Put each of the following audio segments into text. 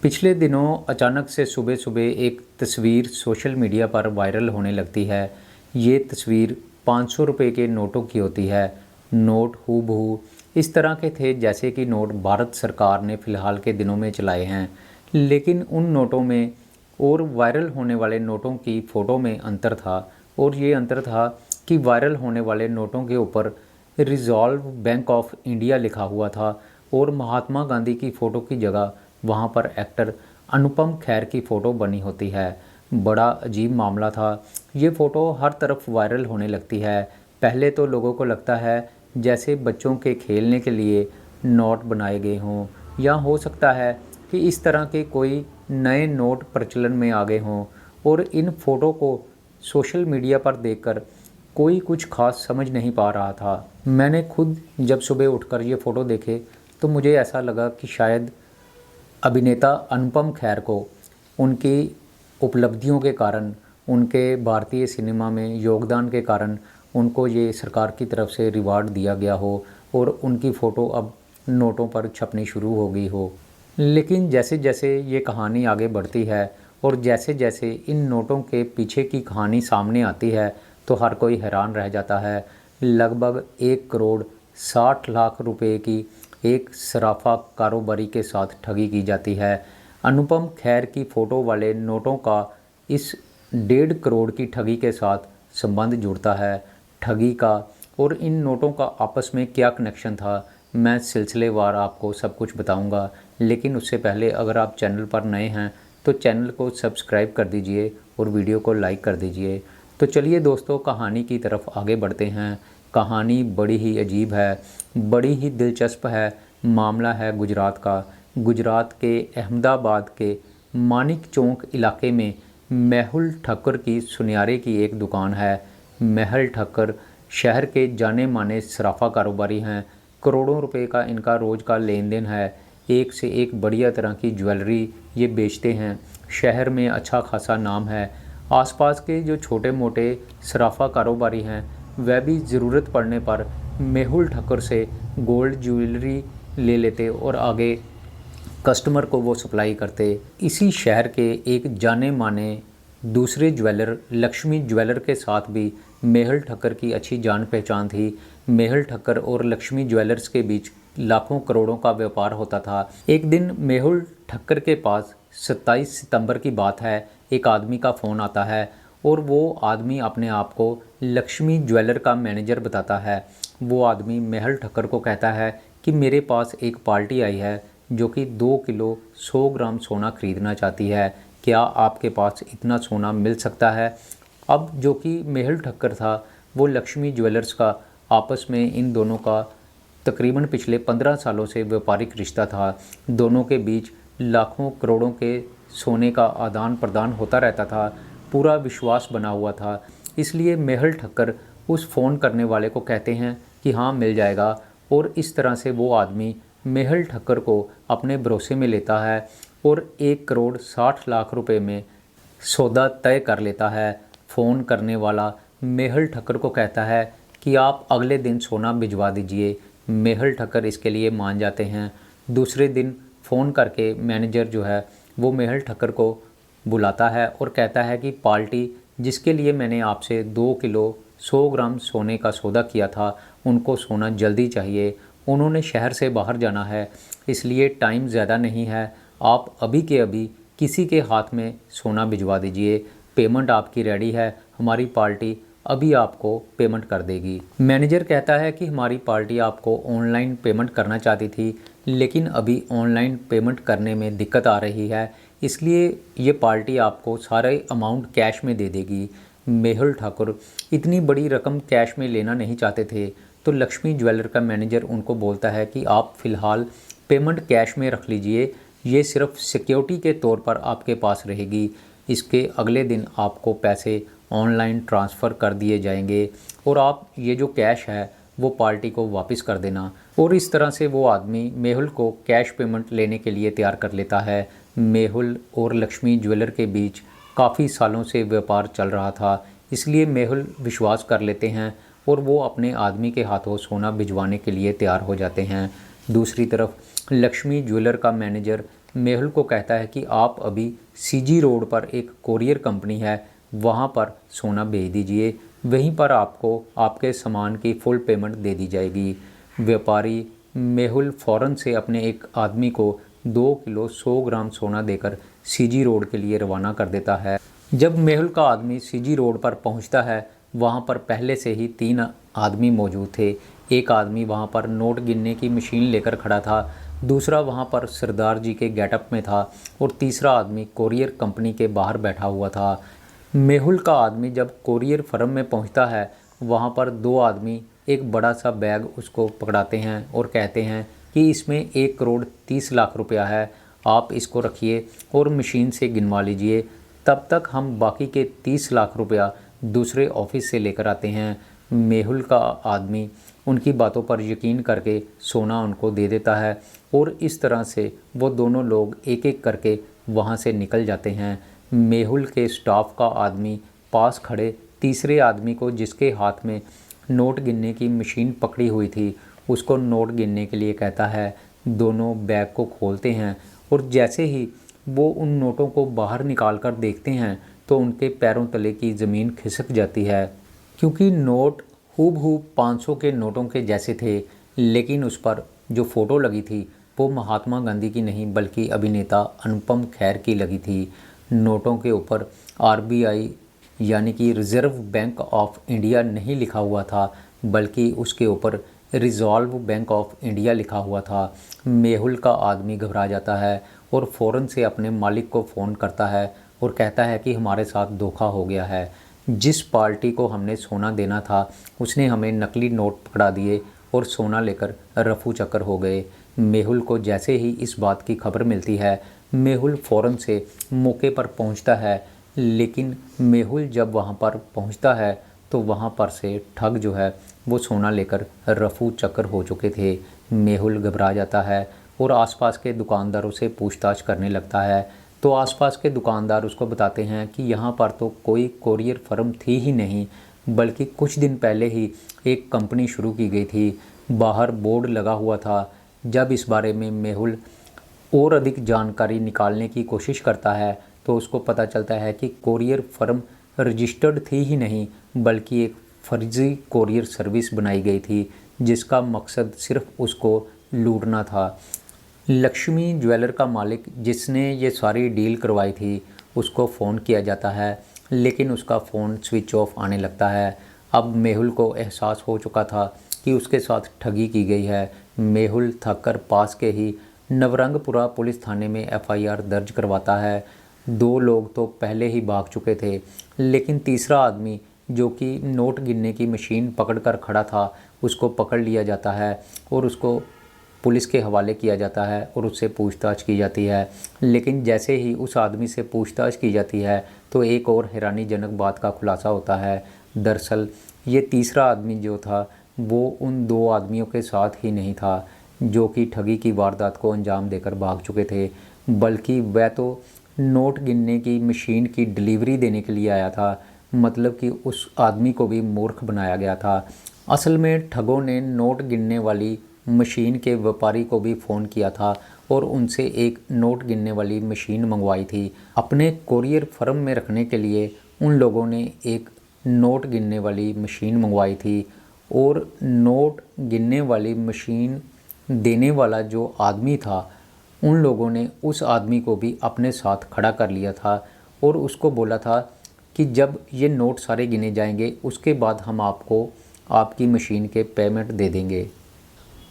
पिछले दिनों अचानक से सुबह सुबह एक तस्वीर सोशल मीडिया पर वायरल होने लगती है। ये तस्वीर 500 रुपये के नोटों की होती है। नोट हूबहू इस तरह के थे जैसे कि नोट भारत सरकार ने फ़िलहाल के दिनों में चलाए हैं, लेकिन उन नोटों में और वायरल होने वाले नोटों की फ़ोटो में अंतर था। और ये अंतर था कि वायरल होने वाले नोटों के ऊपर रिज़ॉल्व बैंक ऑफ इंडिया लिखा हुआ था और महात्मा गांधी की फ़ोटो की जगह वहाँ पर एक्टर अनुपम खेर की फ़ोटो बनी होती है। बड़ा अजीब मामला था। ये फ़ोटो हर तरफ वायरल होने लगती है। पहले तो लोगों को लगता है जैसे बच्चों के खेलने के लिए नोट बनाए गए हों, या हो सकता है कि इस तरह के कोई नए नोट प्रचलन में आ गए हों। और इन फ़ोटो को सोशल मीडिया पर देखकर कोई कुछ खास समझ नहीं पा रहा था। मैंने खुद जब सुबह उठकर ये फ़ोटो देखे तो मुझे ऐसा लगा कि शायद अभिनेता अनुपम खेर को उनकी उपलब्धियों के कारण, उनके भारतीय सिनेमा में योगदान के कारण उनको ये सरकार की तरफ से रिवार्ड दिया गया हो और उनकी फ़ोटो अब नोटों पर छपनी शुरू हो गई हो। लेकिन जैसे जैसे ये कहानी आगे बढ़ती है और जैसे जैसे इन नोटों के पीछे की कहानी सामने आती है तो हर कोई हैरान रह जाता है। लगभग 1 करोड़ 60 लाख रुपए की एक सराफा कारोबारी के साथ ठगी की जाती है। अनुपम खेर की फ़ोटो वाले नोटों का इस 1.5 करोड़ की ठगी के साथ संबंध जुड़ता है। ठगी का और इन नोटों का आपस में क्या कनेक्शन था, मैं सिलसिलेवार आपको सब कुछ बताऊंगा। लेकिन उससे पहले अगर आप चैनल पर नए हैं तो चैनल को सब्सक्राइब कर दीजिए और वीडियो को लाइक कर दीजिए। तो चलिए दोस्तों, कहानी की तरफ आगे बढ़ते हैं। कहानी बड़ी ही अजीब है, बड़ी ही दिलचस्प है। मामला है गुजरात का। गुजरात के अहमदाबाद के मानिक चौक इलाके में मेहुल ठक्कर की सुनियारे की एक दुकान है। मेहुल ठक्कर शहर के जाने माने सराफा कारोबारी हैं। करोड़ों रुपए का इनका रोज़ का लेन देन है। एक से एक बढ़िया तरह की ज्वेलरी ये बेचते हैं। शहर में अच्छा खासा नाम है। आसपास के जो छोटे मोटे सराफा कारोबारी हैं वह भी ज़रूरत पड़ने पर मेहुल ठक्कर से गोल्ड ज्वेलरी ले लेते और आगे कस्टमर को वो सप्लाई करते। इसी शहर के एक जाने माने दूसरे ज्वेलर लक्ष्मी ज्वेलर के साथ भी मेहुल ठक्कर की अच्छी जान पहचान थी। मेहुल ठक्कर और लक्ष्मी ज्वेलर्स के बीच लाखों करोड़ों का व्यापार होता था। एक दिन मेहुल ठक्कर के पास 27 सितंबर की बात है, एक आदमी का फ़ोन आता है और वो आदमी अपने आप को लक्ष्मी ज्वेलर का मैनेजर बताता है। वो आदमी मेहुल ठक्कर को कहता है कि मेरे पास एक पार्टी आई है जो कि 2 किलो 100 ग्राम सोना खरीदना चाहती है, क्या आपके पास इतना सोना मिल सकता है। अब जो कि मेहुल ठक्कर था वो लक्ष्मी ज्वेलर्स का आपस में इन दोनों का तकरीबन पिछले 15 सालों से व्यापारिक रिश्ता था। दोनों के बीच लाखों करोड़ों के सोने का आदान प्रदान होता रहता था। पूरा विश्वास बना हुआ था। इसलिए मेहुल ठक्कर उस फ़ोन करने वाले को कहते हैं कि हाँ मिल जाएगा, और इस तरह से वो आदमी मेहुल ठक्कर को अपने भरोसे में लेता है और 1 करोड़ 60 लाख रुपए में सौदा तय कर लेता है। फ़ोन करने वाला मेहुल ठक्कर को कहता है कि आप अगले दिन सोना भिजवा दीजिए। मेहुल ठक्कर इसके लिए मान जाते हैं। दूसरे दिन फ़ोन करके मैनेजर जो है वो मेहुल ठक्कर को बुलाता है और कहता है कि पार्टी जिसके लिए मैंने आपसे 2 किलो 100 ग्राम सोने का सौदा किया था उनको सोना जल्दी चाहिए। उन्होंने शहर से बाहर जाना है, इसलिए टाइम ज़्यादा नहीं है। आप अभी के अभी किसी के हाथ में सोना भिजवा दीजिए। पेमेंट आपकी रेडी है, हमारी पार्टी अभी आपको पेमेंट कर देगी। मैनेजर कहता है कि हमारी पार्टी आपको ऑनलाइन पेमेंट करना चाहती थी, लेकिन अभी ऑनलाइन पेमेंट करने में दिक्कत आ रही है, इसलिए ये पार्टी आपको सारे अमाउंट कैश में दे देगी। मेहुल ठाकुर इतनी बड़ी रकम कैश में लेना नहीं चाहते थे, तो लक्ष्मी ज्वेलर का मैनेजर उनको बोलता है कि आप फ़िलहाल पेमेंट कैश में रख लीजिए, ये सिर्फ सिक्योरिटी के तौर पर आपके पास रहेगी। इसके अगले दिन आपको पैसे ऑनलाइन ट्रांसफ़र कर दिए जाएंगे और आप ये जो कैश है वो पार्टी को वापस कर देना। और इस तरह से वो आदमी मेहुल को कैश पेमेंट लेने के लिए तैयार कर लेता है। मेहुल और लक्ष्मी ज्वेलर के बीच काफ़ी सालों से व्यापार चल रहा था, इसलिए मेहुल विश्वास कर लेते हैं और वो अपने आदमी के हाथों सोना भिजवाने के लिए तैयार हो जाते हैं। दूसरी तरफ लक्ष्मी ज्वेलर का मैनेजर मेहुल को कहता है कि आप अभी सीजी रोड पर एक कोरियर कंपनी है, वहाँ पर सोना भेज दीजिए, वहीं पर आपको आपके सामान की फुल पेमेंट दे दी जाएगी। व्यापारी मेहुल फ़ौरन से अपने एक आदमी को 2 किलो 100 ग्राम सोना देकर सीजी रोड के लिए रवाना कर देता है। जब मेहुल का आदमी सीजी रोड पर पहुंचता है, वहां पर पहले से ही 3 आदमी मौजूद थे। एक आदमी वहां पर नोट गिनने की मशीन लेकर खड़ा था, दूसरा वहां पर सरदार जी के गेटअप में था और तीसरा आदमी कोरियर कंपनी के बाहर बैठा हुआ था। मेहुल का आदमी जब कोरियर फर्म में पहुंचता है, वहां पर 2 आदमी एक बड़ा सा बैग उसको पकड़ाते हैं और कहते हैं कि इसमें 1 करोड़ 30 लाख रुपया है, आप इसको रखिए और मशीन से गिनवा लीजिए, तब तक हम बाकी के 30 लाख रुपया दूसरे ऑफिस से लेकर आते हैं। मेहुल का आदमी उनकी बातों पर यकीन करके सोना उनको दे देता है और इस तरह से वो दोनों लोग एक एक करके वहाँ से निकल जाते हैं। मेहुल के स्टाफ का आदमी पास खड़े तीसरे आदमी को, जिसके हाथ में नोट गिनने की मशीन पकड़ी हुई थी, उसको नोट गिनने के लिए कहता है। दोनों बैग को खोलते हैं और जैसे ही वो उन नोटों को बाहर निकाल कर देखते हैं तो उनके पैरों तले की ज़मीन खिसक जाती है, क्योंकि नोट हूबहू 500 के नोटों के जैसे थे, लेकिन उस पर जो फ़ोटो लगी थी वो महात्मा गांधी की नहीं बल्कि अभिनेता अनुपम खेर की लगी थी। नोटों के ऊपर आरबीआई यानी कि रिज़र्व बैंक ऑफ इंडिया नहीं लिखा हुआ था, बल्कि उसके ऊपर रिज़ॉल्व बैंक ऑफ इंडिया लिखा हुआ था। मेहुल का आदमी घबरा जाता है और फ़ौरन से अपने मालिक को फ़ोन करता है और कहता है कि हमारे साथ धोखा हो गया है। जिस पार्टी को हमने सोना देना था उसने हमें नकली नोट पकड़ा दिए और सोना लेकर रफू चक्कर हो गए। मेहुल को जैसे ही इस बात की खबर मिलती है, मेहुल फ़ौरन से मौके पर पहुंचता है, लेकिन मेहुल जब वहां पर पहुंचता है तो वहां पर से ठग जो है वो सोना लेकर रफू चक्कर हो चुके थे। मेहुल घबरा जाता है और आसपास के दुकानदारों से पूछताछ करने लगता है, तो आसपास के दुकानदार उसको बताते हैं कि यहाँ पर तो कोई कोरियर फर्म थी ही नहीं, बल्कि कुछ दिन पहले ही एक कंपनी शुरू की गई थी, बाहर बोर्ड लगा हुआ था। जब इस बारे में मेहुल और अधिक जानकारी निकालने की कोशिश करता है तो उसको पता चलता है कि कोरियर फर्म रजिस्टर्ड थी ही नहीं, बल्कि एक फर्जी कोरियर सर्विस बनाई गई थी, जिसका मकसद सिर्फ उसको लूटना था। लक्ष्मी ज्वेलर का मालिक, जिसने ये सारी डील करवाई थी, उसको फ़ोन किया जाता है, लेकिन उसका फ़ोन स्विच ऑफ आने लगता है। अब मेहुल को एहसास हो चुका था कि उसके साथ ठगी की गई है। मेहुल थक कर पास के ही नवरंगपुरा पुलिस थाने में एफआईआर दर्ज करवाता है। 2 लोग तो पहले ही भाग चुके थे, लेकिन तीसरा आदमी जो कि नोट गिनने की मशीन पकड़कर खड़ा था, उसको पकड़ लिया जाता है और उसको पुलिस के हवाले किया जाता है और उससे पूछताछ की जाती है। लेकिन जैसे ही उस आदमी से पूछताछ की जाती है तो एक और हैरानीजनक बात का खुलासा होता है। दरअसल ये तीसरा आदमी जो था वो उन 2 आदमियों के साथ ही नहीं था जो कि ठगी की वारदात को अंजाम देकर भाग चुके थे, बल्कि वह तो नोट गिनने की मशीन की डिलीवरी देने के लिए आया था। मतलब कि उस आदमी को भी मूर्ख बनाया गया था। असल में ठगों ने नोट गिनने वाली मशीन के व्यापारी को भी फ़ोन किया था और उनसे एक नोट गिनने वाली मशीन मंगवाई थी। अपने कोरियर फर्म में रखने के लिए उन लोगों ने एक नोट गिनने वाली मशीन मंगवाई थी और नोट गिनने वाली मशीन देने वाला जो आदमी था, उन लोगों ने उस आदमी को भी अपने साथ खड़ा कर लिया था और उसको बोला था कि जब ये नोट सारे गिने जाएंगे उसके बाद हम आपको आपकी मशीन के पेमेंट दे देंगे।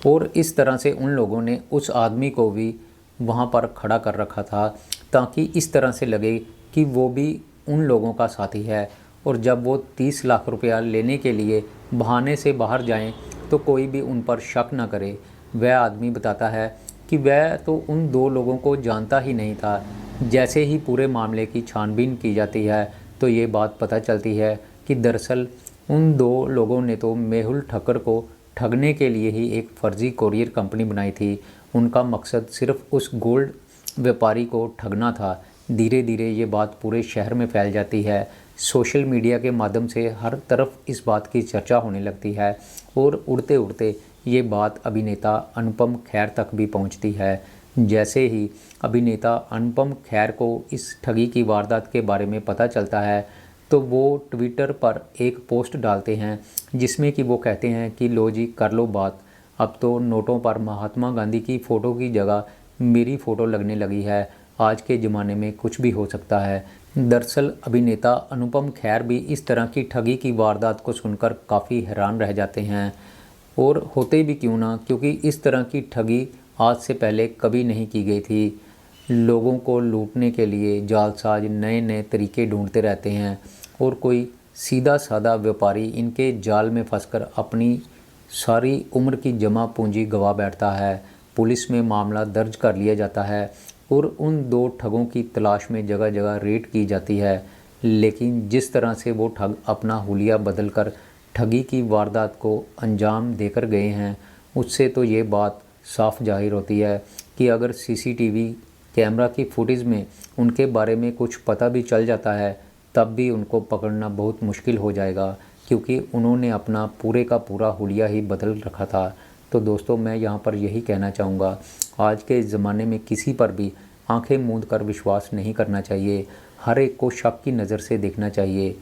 और इस तरह से उन लोगों ने उस आदमी को भी वहाँ पर खड़ा कर रखा था ताकि इस तरह से लगे कि वो भी उन लोगों का साथी है, और जब वो 30 लाख रुपया लेने के लिए बहाने से बाहर जाएं तो कोई भी उन पर शक न करे। वह आदमी बताता है कि वह तो उन 2 लोगों को जानता ही नहीं था। जैसे ही पूरे मामले की छानबीन की जाती है तो ये बात पता चलती है कि दरअसल उन 2 लोगों ने तो मेहुल ठक्कर को ठगने के लिए ही एक फ़र्ज़ी कोरियर कंपनी बनाई थी। उनका मकसद सिर्फ उस गोल्ड व्यापारी को ठगना था। धीरे धीरे ये बात पूरे शहर में फैल जाती है। सोशल मीडिया के माध्यम से हर तरफ इस बात की चर्चा होने लगती है और उड़ते उड़ते ये बात अभिनेता अनुपम खेर तक भी पहुंचती है। जैसे ही अभिनेता अनुपम खेर को इस ठगी की वारदात के बारे में पता चलता है तो वो ट्विटर पर एक पोस्ट डालते हैं जिसमें कि वो कहते हैं कि लो जी कर लो बात, अब तो नोटों पर महात्मा गांधी की फ़ोटो की जगह मेरी फ़ोटो लगने लगी है, आज के ज़माने में कुछ भी हो सकता है। दरअसल अभिनेता अनुपम खेर भी इस तरह की ठगी की वारदात को सुनकर काफ़ी हैरान रह जाते हैं, और होते भी क्यों ना, क्योंकि इस तरह की ठगी आज से पहले कभी नहीं की गई थी। लोगों को लूटने के लिए जालसाज नए नए तरीके ढूंढते रहते हैं और कोई सीधा साधा व्यापारी इनके जाल में फंसकर अपनी सारी उम्र की जमा पूंजी गंवा बैठता है। पुलिस में मामला दर्ज कर लिया जाता है और उन दो ठगों की तलाश में जगह जगह रेड की जाती है, लेकिन जिस तरह से वो ठग अपना हुलिया बदलकर ठगी की वारदात को अंजाम देकर गए हैं, उससे तो ये बात साफ जाहिर होती है कि अगर सीसीटीवी कैमरा की फुटेज में उनके बारे में कुछ पता भी चल जाता है तब भी उनको पकड़ना बहुत मुश्किल हो जाएगा, क्योंकि उन्होंने अपना पूरे का पूरा हुलिया ही बदल रखा था। तो दोस्तों, मैं यहाँ पर यही कहना चाहूँगा, आज के ज़माने में किसी पर भी आंखें मूंद कर विश्वास नहीं करना चाहिए, हर एक को शक की नज़र से देखना चाहिए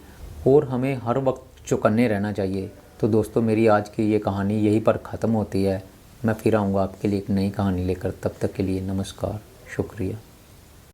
और हमें हर वक्त चौकन्ने रहना चाहिए। तो दोस्तों, मेरी आज की ये कहानी यहीं पर ख़त्म होती है। मैं फिर आऊँगा आपके लिए एक नई कहानी लेकर, तब तक के लिए नमस्कार, शुक्रिया।